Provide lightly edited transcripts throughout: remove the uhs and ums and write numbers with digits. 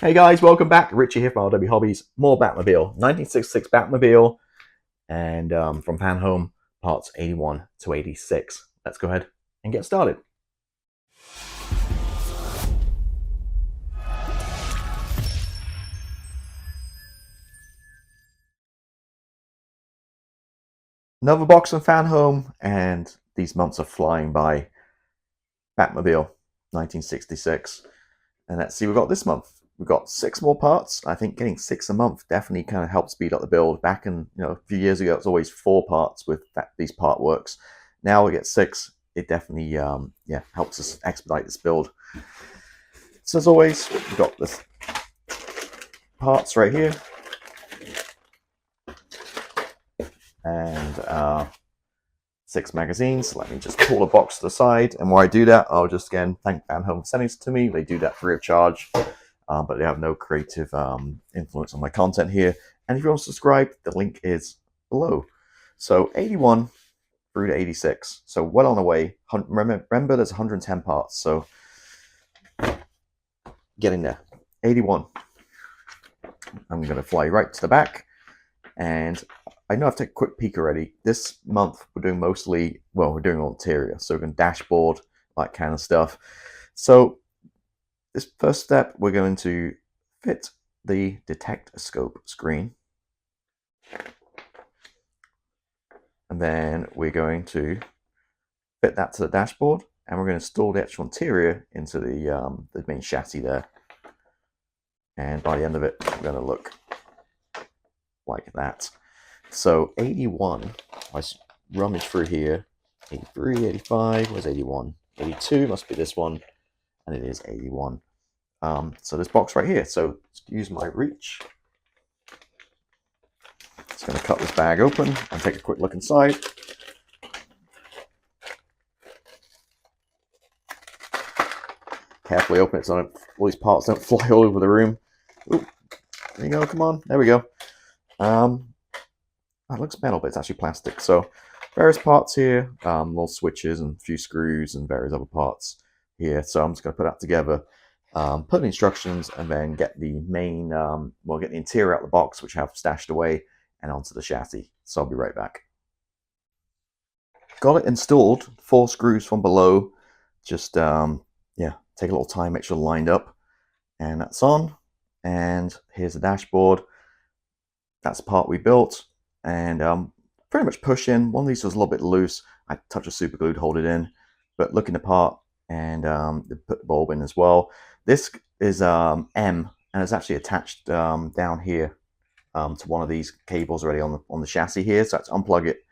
Hey guys, welcome back. Richie here from RW Hobbies. More Batmobile, 1966 Batmobile, and from Fanhome, parts 81 to 86. Let's go ahead and get started. Another box from Fanhome, and these months are flying by. Batmobile, 1966. And let's see what we've got this month. We've got 6 more parts. I think getting 6 a month definitely kind of helps speed up the build. Back in, a few years ago, it was always 4 parts with these part works. Now we get 6. It definitely, helps us expedite this build. So as always, we've got this parts right here. And 6 magazines. Let me just pull the box to the side, and while I do that, I'll just again thank Fanhome for sending it to me. They do that free of charge, but they have no creative influence on my content here. And if you want to subscribe, the link is below. So 81 through to 86, so well on the way. Remember there's 110 parts, so getting there. 81. I'm going to fly right to the back, and I know I've taken a quick peek already. This month we're doing we're doing all interior. So we're going to dashboard, that kind of stuff. So this first step, we're going to fit the detect scope screen. And then we're going to fit that to the dashboard. And we're going to install the actual interior into the main chassis there. And by the end of it, we're going to look like that. So 81, I rummage through here, 83, 85, where's 81? 82 must be this one, and it is 81. So this box right here, so use my reach. Just going to cut this bag open and take a quick look inside. Carefully open it so all these parts don't fly all over the room. Ooh, there you go, come on, there we go. It looks metal, but it's actually plastic. So various parts here, little switches and a few screws and various other parts here. So I'm just going to put that together, put the instructions, and then get the main, get the interior out of the box, which I have stashed away, and onto the chassis. So I'll be right back. Got it installed. 4 screws from below. Just, take a little time, make sure they're lined up. And that's on. And here's the dashboard. That's the part we built. And pretty much push in. One of these was a little bit loose. I touch a super glue to hold it in, but looking apart, and put the bulb in as well. This is M, and it's actually attached down here to one of these cables already on the chassis here. So I have to unplug it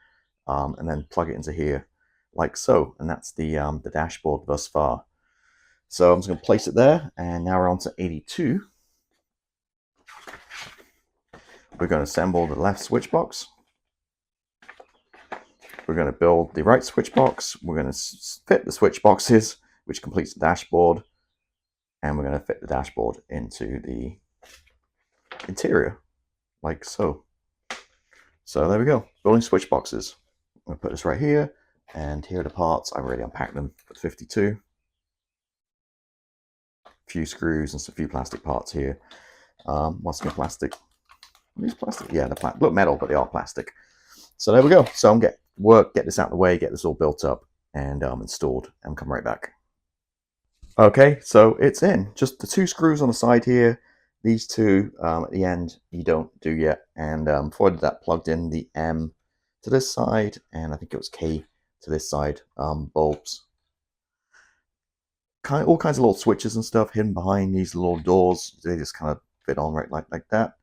and then plug it into here, like so. And that's the dashboard thus far. So I'm just going to place it there, and now we're on to 82. We're going to assemble the left switch box. We're going to build the right switch box. We're going to fit the switch boxes, which completes the dashboard. And we're going to fit the dashboard into the interior, like so. So there we go, building switch boxes. I'm going to put this right here, and here are the parts. I've already unpacked them for 52. A few screws and a few plastic parts here. What's in plastic? These plastic, yeah, they're look metal, but they are plastic. So there we go. So I'm get this out of the way, get this all built up and installed, and come right back. Okay, so it's in. Just the 2 screws on the side here. These 2 at the end you don't do yet. And before I did that, plugged in the M to this side, and I think it was K to this side. Bulbs. All kinds of little switches and stuff hidden behind these little doors. They just kind of fit on right like that.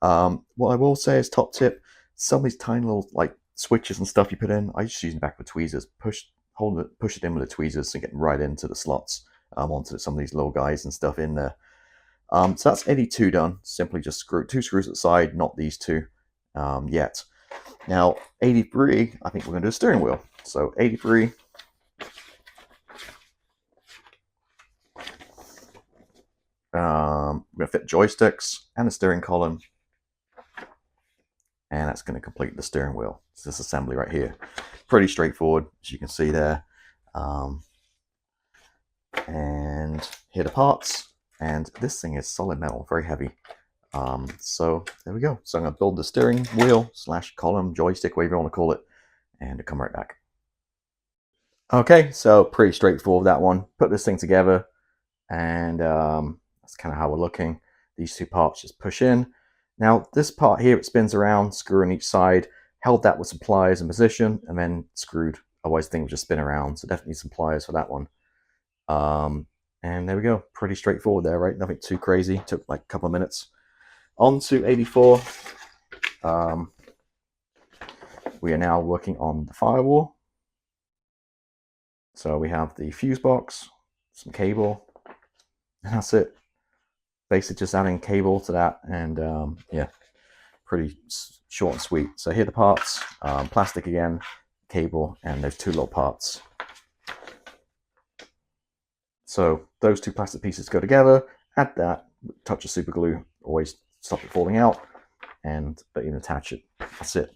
What I will say is, top tip, some of these tiny little switches and stuff you put in, I just use them back with tweezers. Push it in with the tweezers and get right into the slots, onto some of these little guys and stuff in there. So that's 82 done. Simply just 2 screws at the side, not these 2 yet. Now 83, I think we're going to do a steering wheel. So 83. We're going to fit joysticks and a steering column, and that's going to complete the steering wheel. It's this assembly right here. Pretty straightforward, as you can see there. And here are the parts. And this thing is solid metal, very heavy. So there we go. So I'm going to build the steering wheel / column, joystick, whatever you want to call it, and come right back. Okay, so pretty straightforward, that one. Put this thing together, and that's kind of how we're looking. These two parts just push in. Now this part here, it spins around, screw on each side, held that with some pliers in position, and then screwed. Otherwise the thing would just spin around, so definitely some pliers for that one. And there we go. Pretty straightforward there, right? Nothing too crazy. Took like a couple of minutes. On to 84. We are now working on the firewall. So we have the fuse box, some cable, and that's it. Basically just adding cable to that, and yeah, pretty short and sweet. So here are the parts, plastic again, cable, and those two little parts. So those two plastic pieces go together, add that, touch of super glue, always stop it falling out, and but you can attach it. That's it.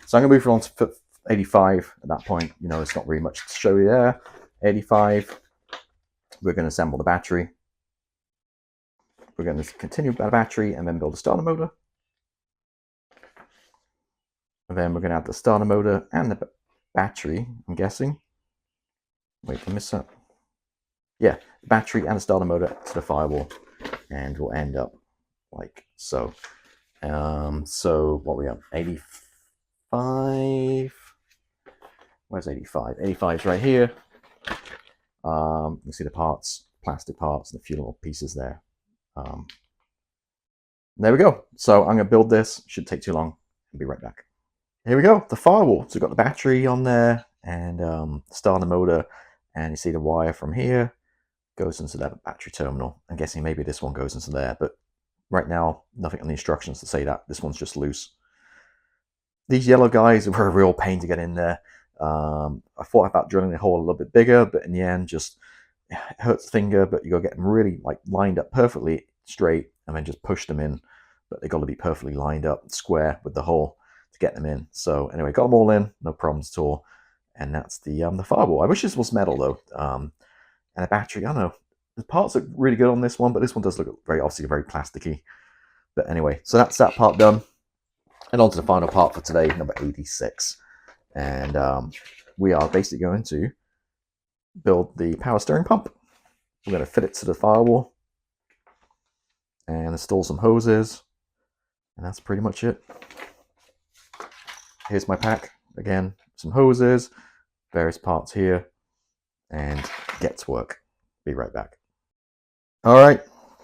So I'm going to move on to 85 at that point. You know, there's not really much to show you there. 85, we're going to assemble the battery. We're going to continue with the battery and then build a starter motor. And then we're going to add the starter motor and the battery, I'm guessing. Wait, I missed that. Yeah, the battery and the starter motor to the firewall. And we'll end up like so. So what we have? 85. Where's 85? 85 is right here. You can see the parts, plastic parts, and a few little pieces there. There we go. So I'm going to build this. Shouldn't take too long. I'll be right back. Here we go. The firewall. So we've got the battery on there and starter motor, and you see the wire from here goes into that battery terminal. I'm guessing maybe this one goes into there, but right now nothing on the instructions to say that. This one's just loose. These yellow guys were a real pain to get in there. I thought about drilling the hole a little bit bigger, but in the end, just it hurts the finger. But you got to get them really like lined up perfectly straight, and then just push them in. But they got to be perfectly lined up, square with the hole to get them in. So anyway, got them all in, no problems at all. And that's the firewall. I wish this was metal though, and a battery. I don't know. The parts look really good on this one, but this one does look very obviously very plasticky. But anyway, so that's that part done. And on to the final part for today, number 86. And we are basically going to build the power steering pump. We're going to fit it to the firewall and install some hoses. And that's pretty much it. Here's my pack. Again, some hoses, various parts here, and get to work. Be right back. All right,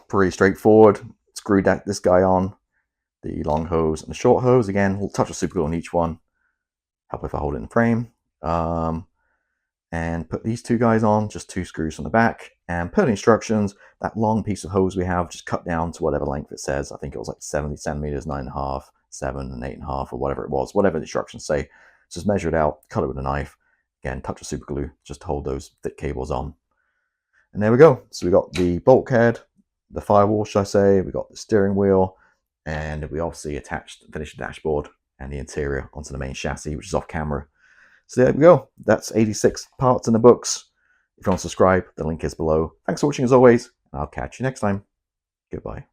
pretty straightforward. Screw this guy on, the long hose and the short hose. Again, we'll touch a super glue on each one. Help if I hold it in frame. And put these two guys on, just 2 screws from the back. And per the instructions, that long piece of hose we have, just cut down to whatever length it says. I think it was like 70 centimeters, 9.5, 7, and 8.5, or whatever it was. Whatever the instructions say, just measure it out, cut it with a knife. Again, touch of super glue, just to hold those thick cables on. And there we go. So we got the bulkhead, the firewall, should I say. We got the steering wheel, and we obviously finished the dashboard and the interior onto the main chassis, which is off camera. So there we go. That's 86 parts in the books. If you want to subscribe, the link is below. Thanks for watching as always, and I'll catch you next time. Goodbye.